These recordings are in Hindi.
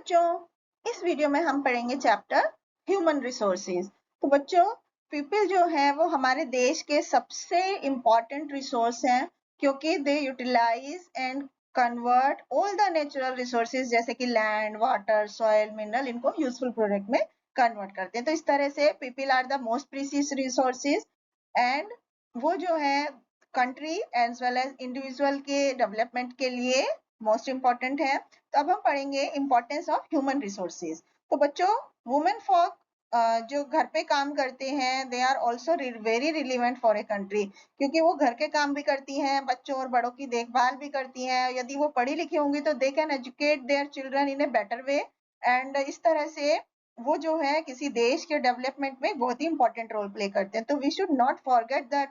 बच्चों, इस वीडियो में हम पढ़ेंगे चैप्टर ह्यूमन रिसोर्सेज। तो बच्चों, पीपल जो है वो हमारे देश के सबसे इम्पोर्टेंट रिसोर्स हैं, क्योंकि they utilize and convert all the natural resources जैसे कि लैंड, वाटर, सॉइल, मिनरल, इनको यूजफुल प्रोडक्ट में कन्वर्ट करते हैं। तो इस तरह से people are the most precious resources and वो जो है country as well as individual के डेवलपमेंट के लिए मोस्ट इम्पॉर्टेंट है। तो अब हम पढ़ेंगे इम्पोर्टेंस ऑफ ह्यूमन रिसोर्सेज। तो बच्चों, वुमेन फॉक जो घर पे काम करते हैं, they are also very relevant for a country, क्योंकि वो घर के काम भी करती हैं, बच्चों और बड़ों की देखभाल भी करती हैं। यदि वो पढ़ी लिखी होंगी तो they can educate their children in a better way, and इस तरह से वो जो है किसी देश के डेवलपमेंट में बहुत ही इंपॉर्टेंट रोल प्ले करते हैं। तो we should not forget that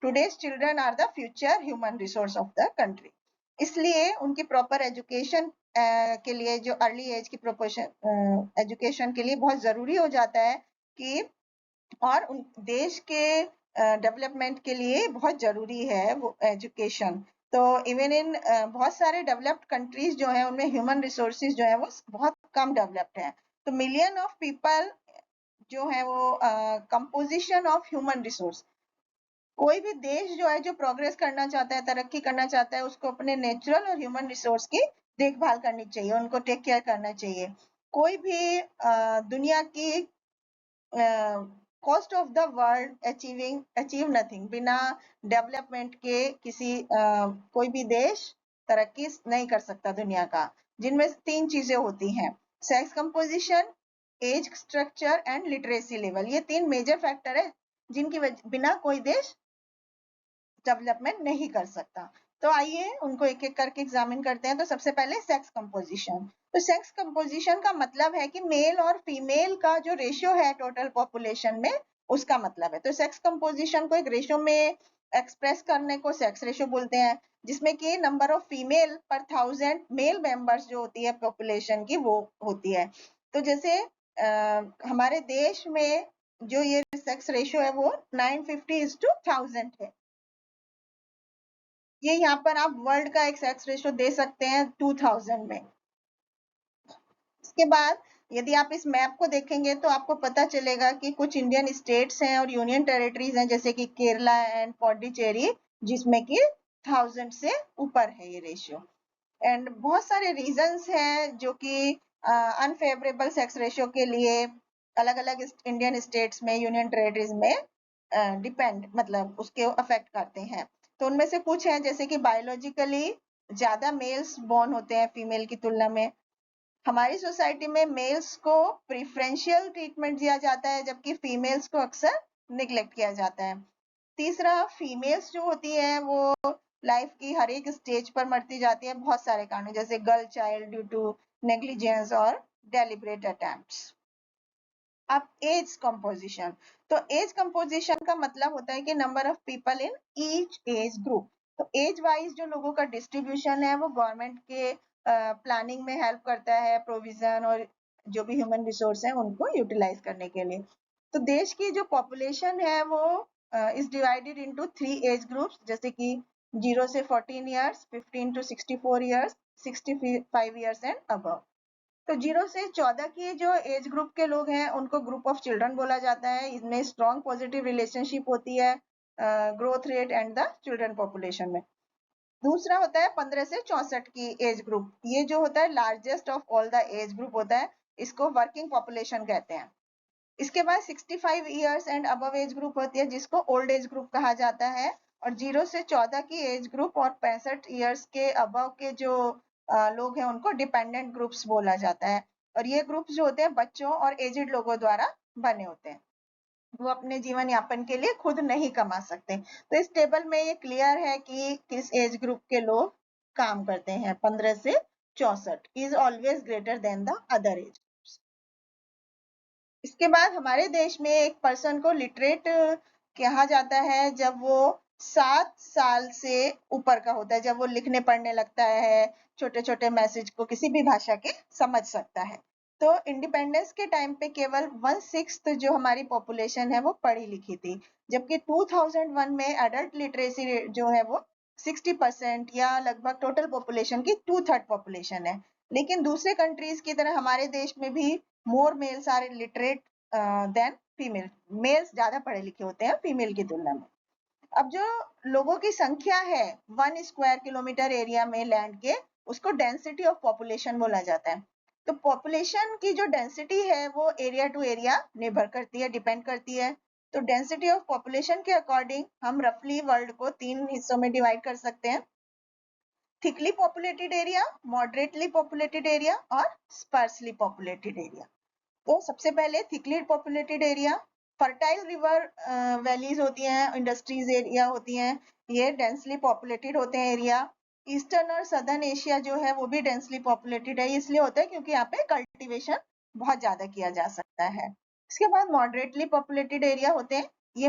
today's children are the future human resource of the country. इसलिए उनकी प्रॉपर एजुकेशन के लिए, जो अर्ली एज की प्रोपोर्शन एजुकेशन के लिए बहुत जरूरी हो जाता है कि, और उन देश के डेवलपमेंट के लिए बहुत जरूरी है वो एजुकेशन। तो इवन इन बहुत सारे डेवलप्ड कंट्रीज जो है उनमें ह्यूमन रिसोर्सेज जो है वो बहुत कम डेवलप्ड है। तो मिलियन ऑफ पीपल जो है वो कंपोजिशन ऑफ ह्यूमन रिसोर्स। कोई भी देश जो है जो प्रोग्रेस करना चाहता है, तरक्की करना चाहता है, उसको अपने नेचुरल और ह्यूमन रिसोर्स की देखभाल करनी चाहिए, उनको टेक केयर करना चाहिए। कोई भी दुनिया की cost of the world achieve nothing, बिना डेवलपमेंट के किसी कोई भी देश तरक्की नहीं कर सकता दुनिया का, जिनमें 3 चीजें होती हैं: sex composition, age structure and literacy level. ये 3 मेजर फैक्टर है जिनकी बिना कोई देश डेवलपमेंट नहीं कर सकता। तो आइए उनको एक एक करके एग्जामिन करते हैं। तो सबसे पहले सेक्स कंपोजिशन। तो सेक्स कंपोजिशन का मतलब है कि मेल और फीमेल का जो रेशियो है टोटल पॉपुलेशन में, उसका मतलब है। तो सेक्स कंपोजिशन को एक रेशियो में एक्सप्रेस करने को सेक्स रेशियो बोलते हैं, जिसमें कि नंबर ऑफ फीमेल पर 1000 मेल मेंबर्स जो होती है पॉपुलेशन की, वो होती है। तो जैसे हमारे देश में जो ये सेक्स रेशियो है वो 950:1000 है। ये यहाँ पर आप वर्ल्ड का एक सेक्स रेशियो दे सकते हैं 2000 में। इसके बाद यदि आप इस मैप को देखेंगे तो आपको पता चलेगा कि कुछ इंडियन स्टेट्स हैं और यूनियन टेरिटरीज हैं, जैसे कि केरला एंड पौंडीचेरी, जिसमें कि 1000 से ऊपर है ये रेशियो। एंड बहुत सारे रीजंस हैं जो कि अनफेवरेबल सेक्स रेशियो के लिए अलग अलग इंडियन स्टेट्स में, यूनियन टेरिटरीज में डिपेंड, मतलब उसके अफेक्ट करते हैं। तो उनमें से कुछ हैं, जैसे कि बायोलॉजिकली ज्यादा मेल्स बॉर्न होते हैं फीमेल की तुलना में। हमारी सोसाइटी में मेल्स को प्रिफरेंशियल ट्रीटमेंट दिया जाता है, जबकि फीमेल्स को अक्सर निग्लेक्ट किया जाता है। तीसरा, फीमेल्स जो होती है वो लाइफ की हर एक स्टेज पर मरती जाती है, बहुत सारे कारणों, जैसे girl child due to negligence और डेलिब्रेट अटेम्प्ट्स। अब एज कंपोजिशन। तो एज कंपोजिशन का मतलब होता है कि number of people in each age group. तो एज वाइज जो लोगों का डिस्ट्रीब्यूशन है वो गवर्नमेंट के प्लानिंग में हेल्प करता है, प्रोविजन और जो भी ह्यूमन रिसोर्स है उनको यूटिलाइज करने के लिए। तो देश की जो पॉपुलेशन है वो is divided into 3 age groups, जैसे कि 0 से 14 years, 15 to 64 years, 65 years and above. तो 0 से 14 की जो एज ग्रुप के लोग हैं उनको ग्रुप ऑफ चिल्ड्रन बोला जाता है। इसमें स्ट्रॉन्ग पॉजिटिव रिलेशनशिप होती है growth rate and the children population में। दूसरा होता है 15 से 64 की एज ग्रुप। ये जो होता है largest of all the age group होता है, इसको वर्किंग पॉपुलेशन कहते हैं। इसके बाद 65 years and above age group होती है, जिसको ओल्ड एज ग्रुप कहा जाता है। और 0 से 14 की एज ग्रुप और 65 ईयर्स के अबव के जो लोग हैं उनको डिपेंडेंट ग्रुप्स बोला जाता है। और ये ग्रुप्स जो होते हैं बच्चों और एजिड लोगों द्वारा बने होते हैं, वो अपने जीवन यापन के लिए खुद नहीं कमा सकते। तो इस टेबल में ये क्लियर है कि किस एज ग्रुप के लोग काम करते हैं। 15 से 64 is always greater than the other age. इसके बाद हमारे देश में एक पर्सन को लिटरेट कहा जाता है जब वो 7 साल से ऊपर का होता है, जब वो लिखने पढ़ने लगता है, छोटे छोटे मैसेज को किसी भी भाषा के समझ सकता है। तो इंडिपेंडेंस के टाइम पे केवल 1/6 जो हमारी पॉपुलेशन है वो पढ़ी लिखी थी, जबकि 2001 में एडल्ट लिटरेसी जो है वो 60% या लगभग टोटल पॉपुलेशन की 2/3 पॉपुलेशन है। लेकिन दूसरे कंट्रीज की तरह हमारे देश में भी more males are literate than female, males ज्यादा पढ़े लिखे होते हैं फीमेल की तुलना में। अब जो लोगों की संख्या है 1 स्क्वायर किलोमीटर एरिया में लैंड के, उसको डेंसिटी ऑफ पॉपुलेशन बोला जाता है। तो पॉपुलेशन की जो डेंसिटी है वो एरिया टू एरिया निर्भर करती है, डिपेंड करती है। तो डेंसिटी ऑफ पॉपुलेशन के अकॉर्डिंग हम रफली वर्ल्ड को 3 हिस्सों में डिवाइड कर सकते हैं: thickly populated area, moderately populated area और स्पार्सली पॉपुलेटेड एरिया। तो सबसे पहले thickly populated area, fertile river valleys होती हैं, इंडस्ट्रीज एरिया होती हैं, ये डेंसली पॉपुलेटेड होते हैं एरिया। ईस्टर्न और सदर्न एशिया जो है वो भी डेंसली पॉपुलेटेड है, इसलिए होता है क्योंकि यहाँ पे कल्टीवेशन बहुत ज्यादा किया जा सकता है। इसके बाद मॉडरेटली पॉपुलेटेड एरिया होते हैं, ये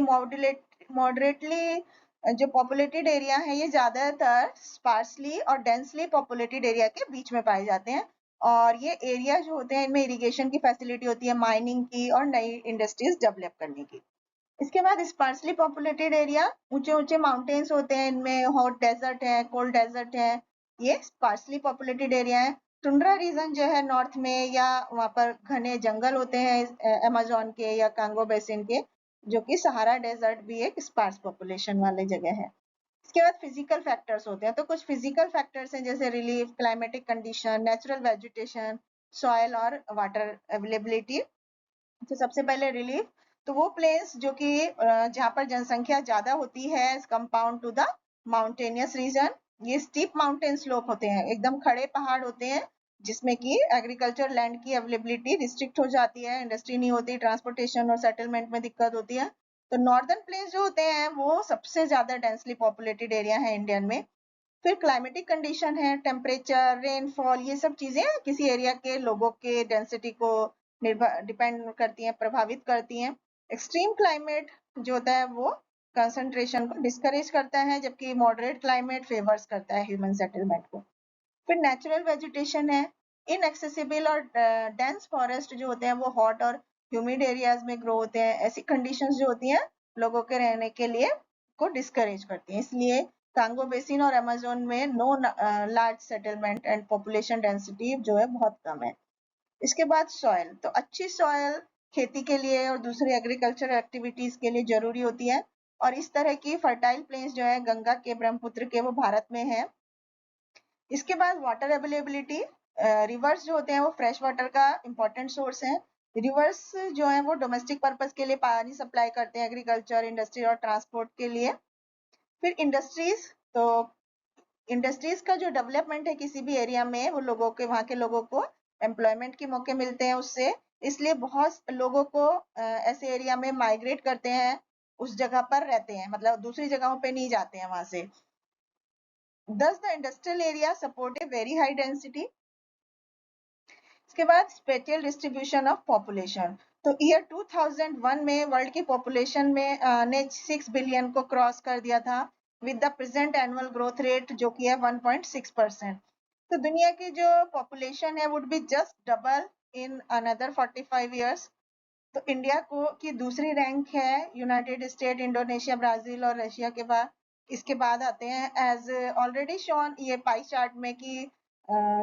मॉडरेटली जो पॉपुलेटेड एरिया है ये ज्यादातर स्पार्सली और डेंसली पॉपुलेटेड एरिया के बीच में पाए जाते हैं, और ये एरिया जो होते हैं इनमें इरिगेशन की फैसिलिटी होती है, माइनिंग की और नई इंडस्ट्रीज डेवलप करने की। इसके बाद स्पार्सली पॉपुलेटेड एरिया, ऊंचे ऊंचे माउंटेन्स होते हैं, इनमें हॉट डेजर्ट है, कोल्ड डेजर्ट है, ये स्पार्सली पॉपुलेटेड एरिया है। टुंड्रा रीजन जो है नॉर्थ में, या वहां पर घने जंगल होते हैं अमेजोन के या कांगो बेसिन के, जो कि सहारा डेजर्ट भी एक स्पार्स पॉपुलेशन वाले जगह है। इसके बाद फिजिकल फैक्टर्स होते हैं, तो कुछ फिजिकल फैक्टर्स हैं जैसे relief, climatic condition, natural vegetation, soil और वाटर अवेलेबिलिटी। तो सबसे पहले रिलीफ, तो वो प्लेस जो कि जहाँ पर जनसंख्या ज्यादा होती है as compound to the mountainous region, ये स्टीप माउंटेन स्लोप होते हैं, एकदम खड़े पहाड़ होते हैं जिसमें कि एग्रीकल्चर लैंड की अवेलेबिलिटी रिस्ट्रिक्ट हो जाती है, इंडस्ट्री नहीं होती, ट्रांसपोर्टेशन और सेटलमेंट में दिक्कत होती है। तो नॉर्दर्न प्लेस जो होते हैं वो सबसे ज्यादा डेंसली पॉपुलेटेड एरिया है इंडियन में। फिर क्लाइमेटिक कंडीशन है, टेम्परेचर, रेनफॉल, ये सब चीजें किसी एरिया के लोगों के डेंसिटी को निर्भर डिपेंड करती हैं, प्रभावित करती हैं। एक्सट्रीम क्लाइमेट जो होता है वो कंसंट्रेशन को डिस्करेज करता है, जबकि मॉडरेट क्लाइमेट फेवर्स करता है ह्यूमन सेटलमेंट को। फिर नेचुरल वेजिटेशन है, इनएक्सेसिबल और डेंस फॉरेस्ट जो होते हैं वो हॉट और ह्यूमिड एरियाज में ग्रो होते हैं। ऐसी कंडीशंस जो होती हैं लोगों के रहने के लिए को डिस्करेज करती हैं, इसलिए कांगो बेसिन और अमेजोन में no large settlement and population density जो है बहुत कम है। इसके बाद सॉयल, तो अच्छी सॉयल खेती के लिए और दूसरी एग्रीकल्चर एक्टिविटीज के लिए जरूरी होती है, और इस तरह की फर्टाइल प्लेन्स जो है गंगा के, ब्रह्मपुत्र के, वो भारत में है। इसके बाद वाटर अवेलेबिलिटी, रिवर्स जो होते हैं वो फ्रेश वाटर का इंपॉर्टेंट सोर्स है। रिवर्स जो है वो डोमेस्टिक पर्पस के लिए पानी सप्लाई करते हैं, एग्रीकल्चर, इंडस्ट्री और ट्रांसपोर्ट के लिए। फिर इंडस्ट्रीज, तो इंडस्ट्रीज का जो डेवलपमेंट है किसी भी एरिया में, वो लोगों के, वहाँ के लोगों को एम्प्लॉयमेंट के मौके मिलते हैं उससे, इसलिए बहुत लोगों को ऐसे एरिया में माइग्रेट करते हैं, उस जगह पर रहते हैं, मतलब दूसरी जगहों पे नहीं जाते हैं वहां से। Thus the industrial area support a very high density। इसके बाद स्पेटियल डिस्ट्रीब्यूशन ऑफ पॉपुलेशन, तो ईयर 2001 में वर्ल्ड की पॉपुलेशन में ने 6 बिलियन को क्रॉस कर दिया था, with the present annual growth rate जो कि है 1.6%। तो दुनिया की जो पॉपुलेशन है would be just double in another 45 years. तो इंडिया को की दूसरी रैंक है यूनाइटेड स्टेट, इंडोनेशिया, ब्राजील और रशिया के बाद, इसके बाद आते हैं। एज ऑलरेडी शोन ये पाई चार्ट में कि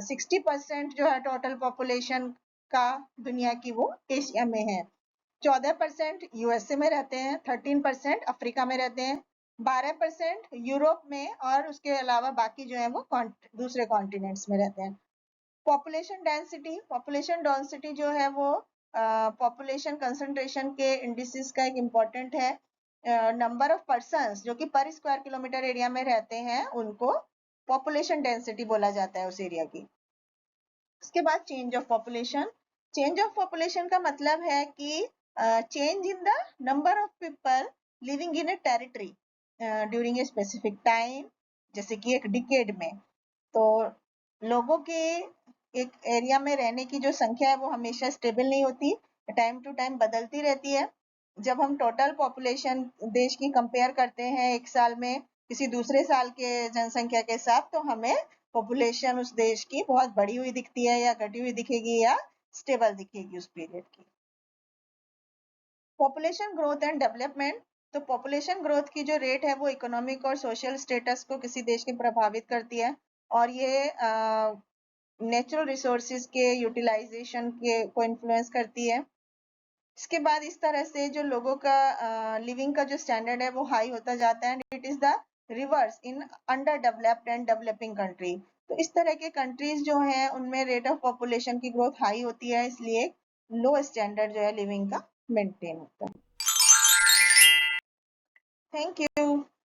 60% जो है टोटल पॉपुलेशन का दुनिया की वो एशिया में है, 14% यूएसए में रहते हैं, 13% अफ्रीका में रहते हैं, 12% यूरोप में, और उसके अलावा बाकी जो है वो दूसरे कॉन्टिनेंट्स में रहते हैं। पॉपुलेशन डेंसिटी जो है वो पॉपुलेशन कंसंट्रेशन के इंडिसेस का एक इम्पोर्टेंट है। नंबर ऑफ पर्सन्स जो कि पर स्क्वायर किलोमीटर एरिया में रहते हैं उनको पॉपुलेशन डेंसिटी बोला जाता है उस एरिया की। उसके बाद change of population, change of population का मतलब है कि change in the number of people living in A territory during a specific time, जैसे कि एक डिकेड में। तो लोगों के एक एरिया में रहने की जो संख्या है वो हमेशा स्टेबल नहीं होती, टाइम टू टाइम बदलती रहती है। जब हम टोटल पॉपुलेशन देश की कंपेयर करते हैं एक साल में किसी दूसरे साल के जनसंख्या के साथ, तो हमें पॉपुलेशन उस देश की बहुत बढ़ी हुई दिखती है, या घटी हुई दिखेगी, या स्टेबल दिखेगी उस पीरियड की। पॉपुलेशन ग्रोथ एंड डेवलपमेंट, तो पॉपुलेशन ग्रोथ की जो रेट है वो इकोनॉमिक और सोशल स्टेटस को किसी देश के प्रभावित करती है, और ये नेचुरल रिसोर्सेज के यूटिलाइजेशन के को इन्फ्लुएंस करती है। इसके बाद इस तरह से जो लोगों का लिविंग का जो स्टैंडर्ड है वो हाई होता जाता है, and it is the reverse in under developed and developing country. तो इस तरह के कंट्रीज जो हैं उनमें रेट ऑफ पॉपुलेशन की ग्रोथ हाई होती है, इसलिए लो स्टैंडर्ड जो है लिविंग का मेंटेन होता है। Thank you.